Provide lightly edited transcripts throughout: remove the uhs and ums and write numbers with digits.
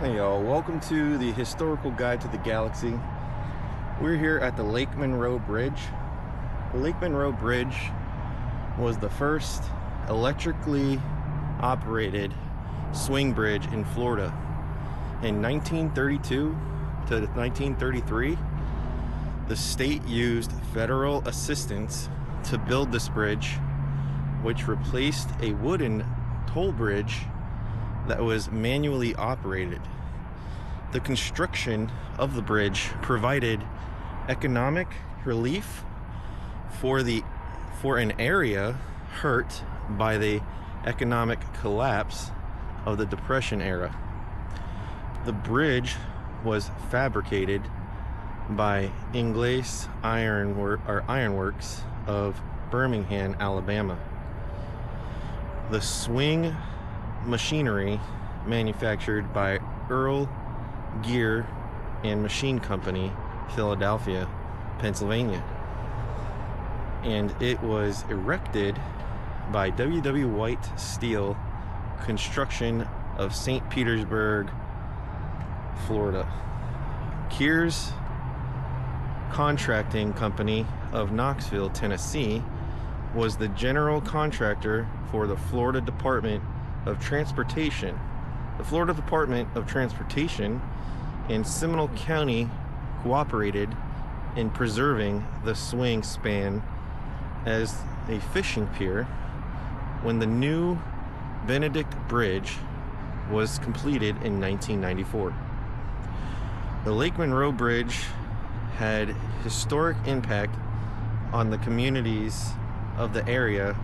Hey y'all, welcome to the Historical Guide to the Galaxy. We're here at the Lake Monroe Bridge. The Lake Monroe Bridge was the first electrically operated swing bridge in Florida. In 1932 to 1933, the state used federal assistance to build this bridge, which replaced a wooden toll bridge that was manually operated. The construction of the bridge provided economic relief for an area hurt by the economic collapse of the Depression era. The bridge was fabricated by Ingles Ironworks of Birmingham, Alabama. The swing machinery manufactured by Earl Gear and Machine Company, Philadelphia, Pennsylvania, and it was erected by W.W. White Steel Construction of St. Petersburg, Florida. Kears Contracting Company of Knoxville, Tennessee, was the general contractor for the Florida Department of Transportation. The Florida Department of Transportation and Seminole County cooperated in preserving the swing span as a fishing pier when the new Benedict Bridge was completed in 1994. The Lake Monroe Bridge had historic impact on the communities of the area,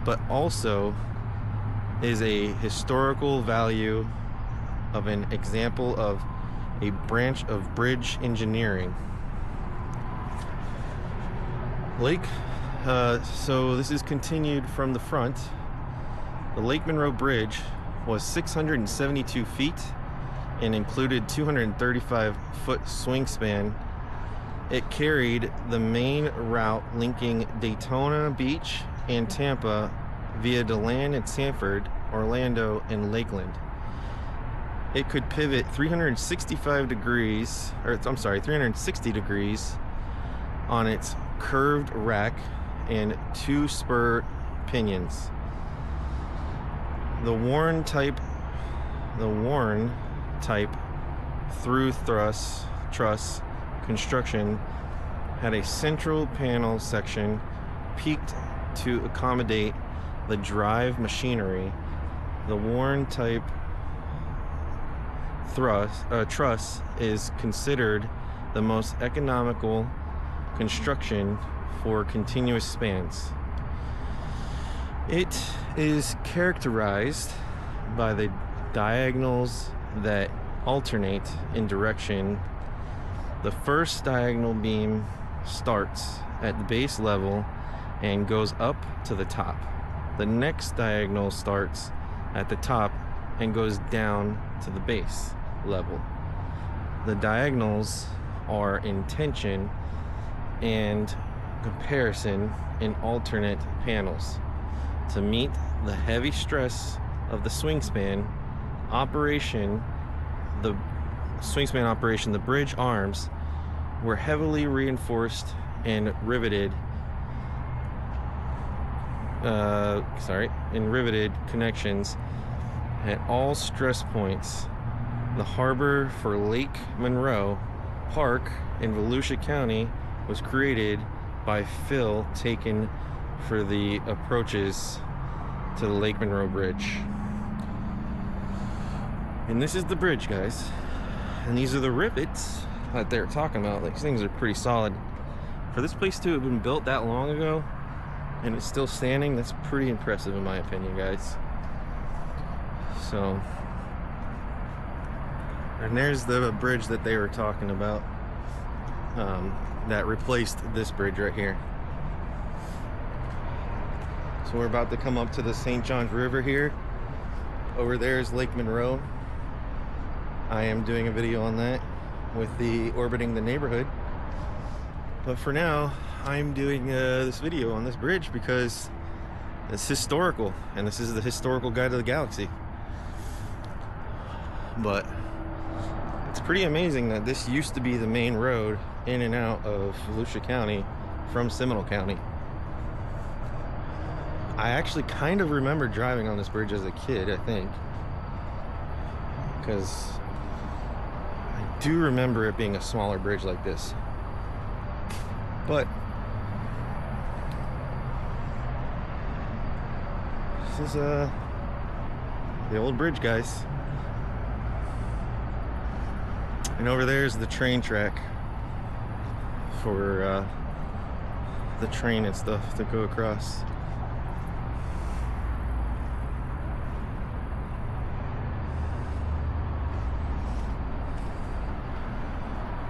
but also is a historical value of an example of a branch of bridge engineering. So this is continued from the front. The Lake Monroe Bridge was 672 feet and included 235-foot swing span. It carried the main route linking Daytona Beach and Tampa via DeLand and Sanford, Orlando, and Lakeland. It could pivot 360 degrees on its curved rack and two spur pinions. The worn type through truss construction had a central panel section peaked to accommodate the drive machinery. The worn type truss is considered the most economical construction for continuous spans. It is characterized by the diagonals that alternate in direction. The first diagonal beam starts at the base level and goes up to the top. The next diagonal starts at the top and goes down to the base level. The diagonals are in tension and comparison in alternate panels. To meet the heavy stress of the swing span operation, the bridge arms were heavily reinforced and riveted connections at all stress points. The harbor for Lake Monroe Park in Volusia County was created by fill taken for the approaches to the Lake Monroe Bridge. And this is the bridge, guys. And these are the rivets that they're talking about. These things are pretty solid. For this place to have been built that long ago and it's still standing, that's pretty impressive in my opinion, guys. So, and there's the bridge that they were talking about, that replaced this bridge right here. So we're about to come up to the St. Johns River here. Over there is Lake Monroe. I am doing a video on that with the orbiting the neighborhood. But for now, I'm doing this video on this bridge because it's historical, and this is the Historical Guide to the Galaxy. But It's pretty amazing that this used to be the main road in and out of Volusia County from Seminole County. I actually kind of remember driving on this bridge as a kid, I think, because I do remember it being a smaller bridge like this. But this is the old bridge, guys. And over there is the train track for the train and stuff to go across.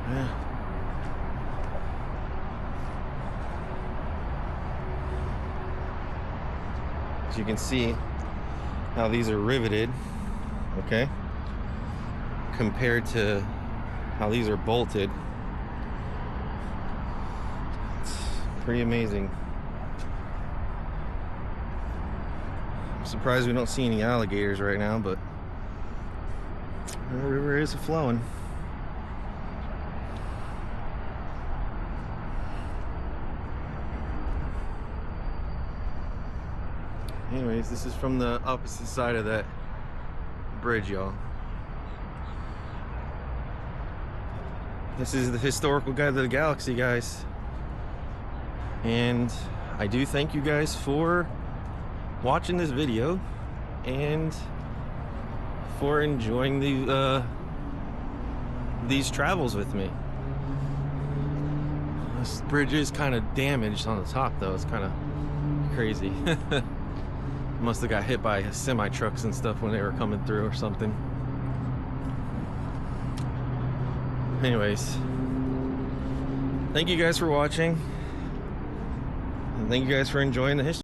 Yeah. As you can see how these are riveted, okay, compared to how these are bolted. It's pretty amazing. I'm surprised we don't see any alligators right now, but the river is flowing. Anyways, this is from the opposite side of that bridge, y'all. This is the historical guide to the galaxy, guys. And I do thank you guys for watching this video and for enjoying these travels with me. This bridge is kind of damaged on the top, though. It's kind of crazy. Must have got hit by semi trucks and stuff when they were coming through or something. Anyways, thank you guys for watching, and thank you guys for enjoying the history.